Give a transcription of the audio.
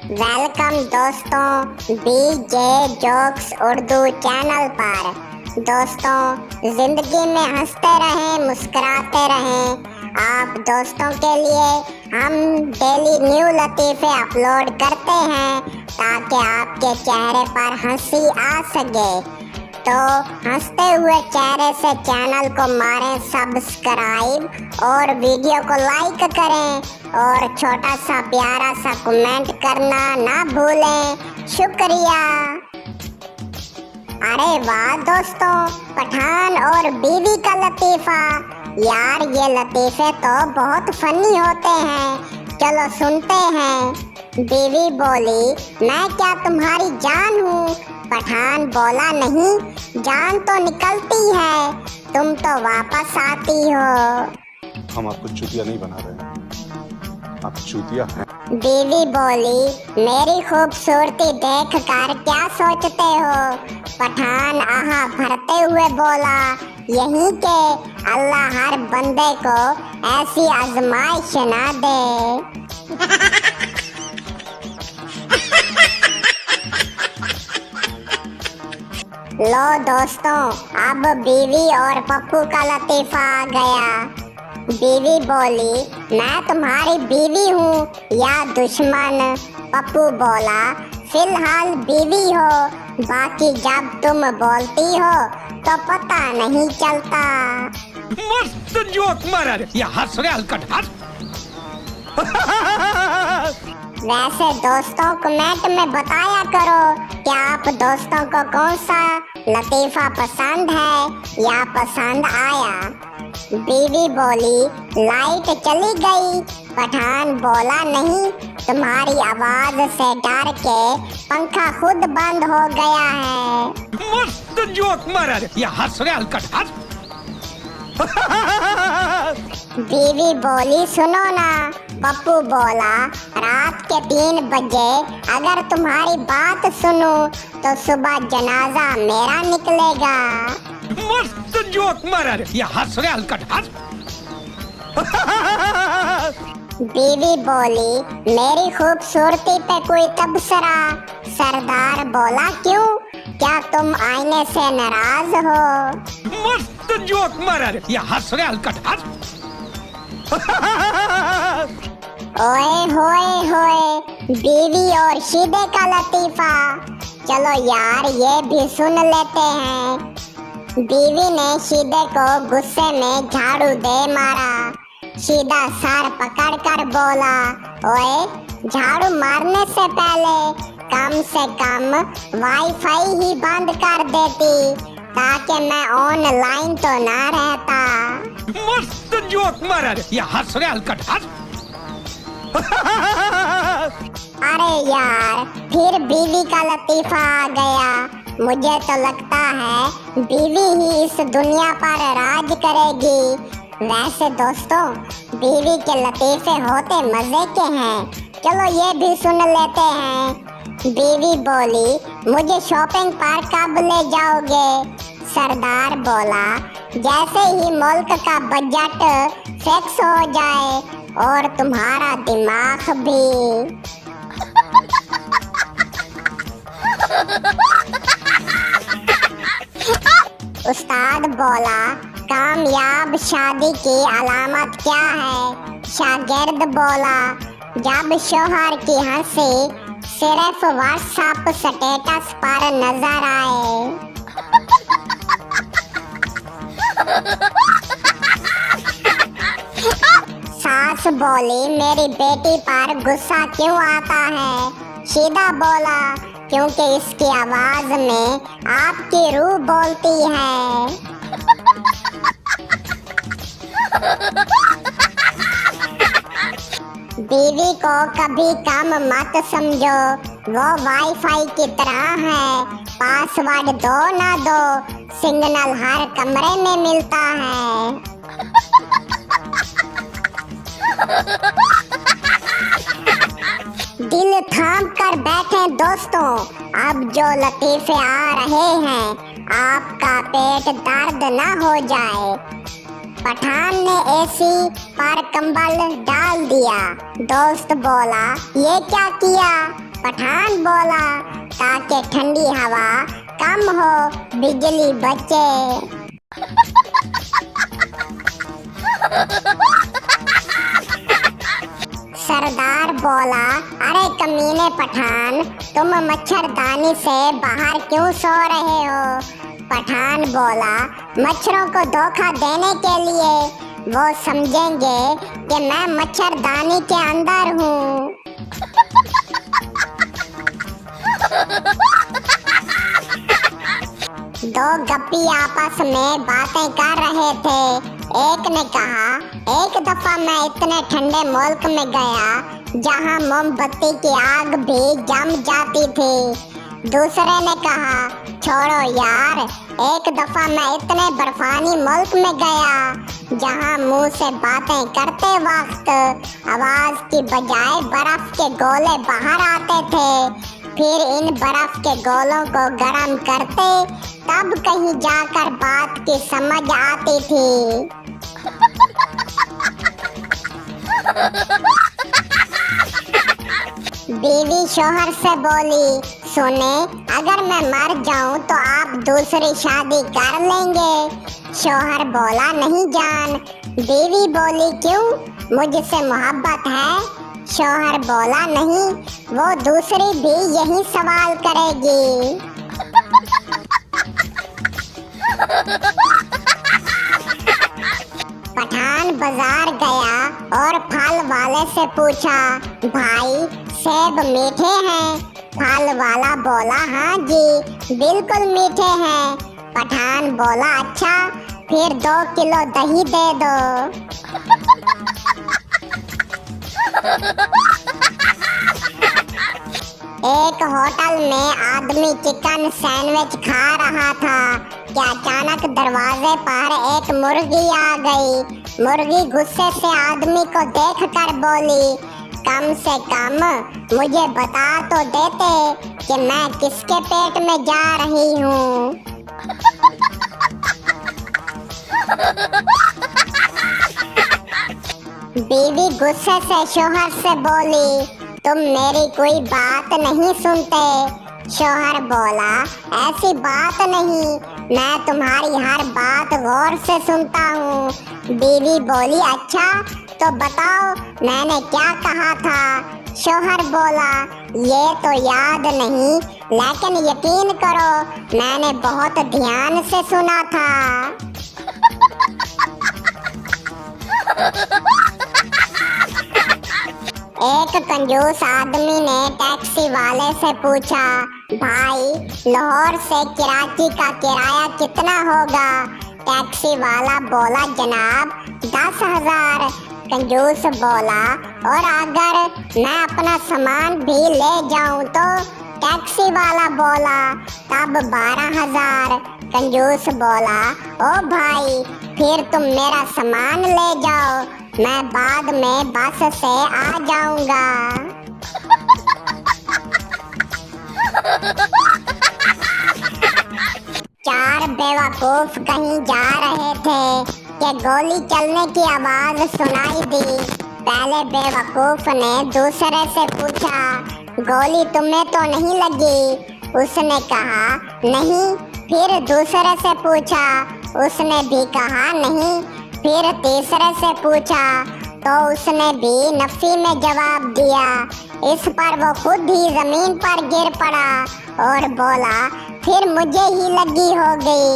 Welcome दोस्तों बीजे jokes Urdu channel पर। दोस्तों जिंदगी में हंसते रहें, मुस्कुराते रहें। आप दोस्तों के लिए हम डेली न्यू लतीफ़े अपलोड करते हैं ताकि आपके चेहरे पर हंसी आ सके। तो हंसते हुए चेहरे से चैनल को मारें सब्सक्राइब और वीडियो को लाइक करें और छोटा सा प्यारा सा कमेंट करना ना भूलें। शुक्रिया। अरे वाह दोस्तों, पठान और बीवी का लतीफ़ा। यार ये लतीफ़े तो बहुत फनी होते हैं, चलो सुनते हैं। बीवी बोली, मैं क्या तुम्हारी जान हूँ? पठान बोला, नहीं, जान तो निकलती है, तुम तो वापस आती हो। हम आपको चूतिया नहीं बना रहे हैं, आप चूतिया हैं। बीवी बोली, मेरी खूबसूरती देखकर क्या सोचते हो? पठान आहा भरते हुए बोला, यही के अल्लाह हर बंदे को ऐसी आजमाइश ना दे। लो दोस्तों, अब बीवी और पप्पू का लतीफ़ा आ गया। बीवी बोली, मैं तुम्हारी बीवी हूँ या दुश्मन? पप्पू बोला, फिलहाल बीवी हो, बाकी जब तुम बोलती हो तो पता नहीं चलता। मस्त जोक मारा रे, या हंस रे हलकट हंस। वैसे दोस्तों कमेंट में बताया करो कि आप दोस्तों को कौन सा लतीफ़ा पसंद है या पसंद आया। बीवी बोली, लाइट चली गई। पठान बोला, नहीं, तुम्हारी आवाज से डर के पंखा खुद बंद हो गया है। मस्त जोक मारा रे, या हंस रे हलकट हंस। बीवी बोली, सुनो ना। पप्पू बोला, रात के 3 बजे अगर तुम्हारी बात सुनूं तो सुबह जनाजा मेरा निकलेगा। मस्त जोक मारा रे, या हंस रे हलकट हंस। बीवी बोली, मेरी खूबसूरती पे कोई तबसरा? सरदार बोला, क्यों, क्या तुम आईने से नाराज हो? मस्त जोक मारा रे, या हंस रे हलकट हंस। ओए होए होए, बीवी और शीदे का लतीफ़ा। चलो यार ये भी सुन लेते हैं। बीवी ने शीदे को गुस्से में झाड़ू दे मारा। शीदा सर पकड़कर बोला, ओए झाड़ू मारने से पहले कम से कम वाईफाई ही बंद कर देती ताकि मैं ऑनलाइन तो ना रहता। मस्त जोक मारा रे, या हंस रे हलकट हंस। अरे यार, फिर बीवी का लतीफ़ा आ गया। मुझे तो लगता है बीवी ही इस दुनिया पर राज करेगी। वैसे दोस्तों बीवी के लतीफ़े होते मज़े के हैं, चलो ये भी सुन लेते हैं। बीवी बोली, मुझे शॉपिंग पर कब ले जाओगे? सरदार बोला, जैसे ही मुल्क का बजट फिक्स हो जाए और तुम्हारा दिमाग भी। उस्ताद बोला, कामयाब शादी की अलामत क्या है? शागिर्द बोला, जब शोहर की हंसी सिर्फ व्हाट्सएप स्टेटस पर नजर आए। सास बोली, मेरी बेटी पर गुस्सा क्यों आता है? शीदा बोला, क्योंकि इसकी आवाज में आपकी रूह बोलती है। बीवी को कभी कम मत समझो, वो वाईफाई की तरह है, पासवर्ड दो ना दो, सिग्नल हर कमरे में मिलता है। दिल थाम कर बैठे दोस्तों, अब जो लतीफ़े आ रहे हैं आपका पेट दर्द ना हो जाए। पठान ने एसी पर कंबल डाल दिया। दोस्त बोला, ये क्या किया? पठान बोला, ताकि ठंडी हवा कम हो, बिजली बचे। सरदार बोला, अरे कमीने पठान, तुम मच्छरदानी से बाहर क्यों सो रहे हो? पठान बोला, मच्छरों को धोखा देने के लिए। वो समझेंगे कि मैं मच्छरदानी के अंदर हूँ। दो गप्पी आपस में बातें कर रहे थे। एक ने कहा, एक दफा मैं इतने ठंडे मुल्क में गया जहां मोमबत्ती की आग भी जम जाती थी। दूसरे ने कहा, छोड़ो यार, एक दफा मैं इतने बर्फानी मुल्क में गया जहां मुंह से बातें करते वक्त आवाज की बजाय बर्फ के गोले बाहर आते थे। फिर इन बर्फ के गोलों को गर्म करते, तब कहीं जाकर बात की समझ आती थी। बीवी शोहर से बोली, सुने, अगर मैं मर जाऊं तो आप दूसरी शादी कर लेंगे? शोहर बोला, नहीं जान। बीवी बोली, क्यों, मुझसे मोहब्बत है? शोहर बोला, नहीं, वो दूसरी भी यही सवाल करेगी। पठान बाजार गया और फल वाले से पूछा, भाई सेब मीठे हैं? फल वाला बोला, हाँ जी, बिल्कुल मीठे हैं। पठान बोला, अच्छा, फिर 2 किलो दही दे दो। एक होटल में आदमी चिकन सैंडविच खा रहा था कि अचानक दरवाजे पर एक मुर्गी आ गई। मुर्गी गुस्से से आदमी को देखकर बोली, कम से कम मुझे बता तो देते कि मैं किसके पेट में जा रही हूँ। बीवी गुस्से से शोहर से बोली, तुम मेरी कोई बात नहीं सुनते। शोहर बोला, ऐसी बात नहीं, मैं तुम्हारी हर बात गौर से सुनता हूँ। बीवी बोली, अच्छा, तो बताओ मैंने क्या कहा था? शोहर बोला, ये तो याद नहीं, लेकिन यकीन करो मैंने बहुत ध्यान से सुना था। एक कंजूस आदमी ने टैक्सी वाले से पूछा, भाई लाहौर से कराची का किराया कितना होगा? टैक्सी वाला बोला, जनाब 10,000। कंजूस बोला, और अगर मैं अपना सामान भी ले जाऊं तो? टैक्सी वाला बोला, तब 12,000। कंजूस बोला, ओ भाई, फिर तुम मेरा सामान ले जाओ, मैं बाद में बस से आ जाऊंगा। चार बेवकूफ कहीं जा रहे थे कि गोली चलने की आवाज सुनाई दी। पहले बेवकूफ ने दूसरे से पूछा, गोली तुम्हें तो नहीं लगी? उसने कहा, नहीं। फिर दूसरे से पूछा, उसने भी कहा नहीं। फिर तीसरे से पूछा तो उसने भी नफी में जवाब दिया। इस पर वो खुद ही जमीन पर गिर पड़ा और बोला, फिर मुझे ही लगी हो गई।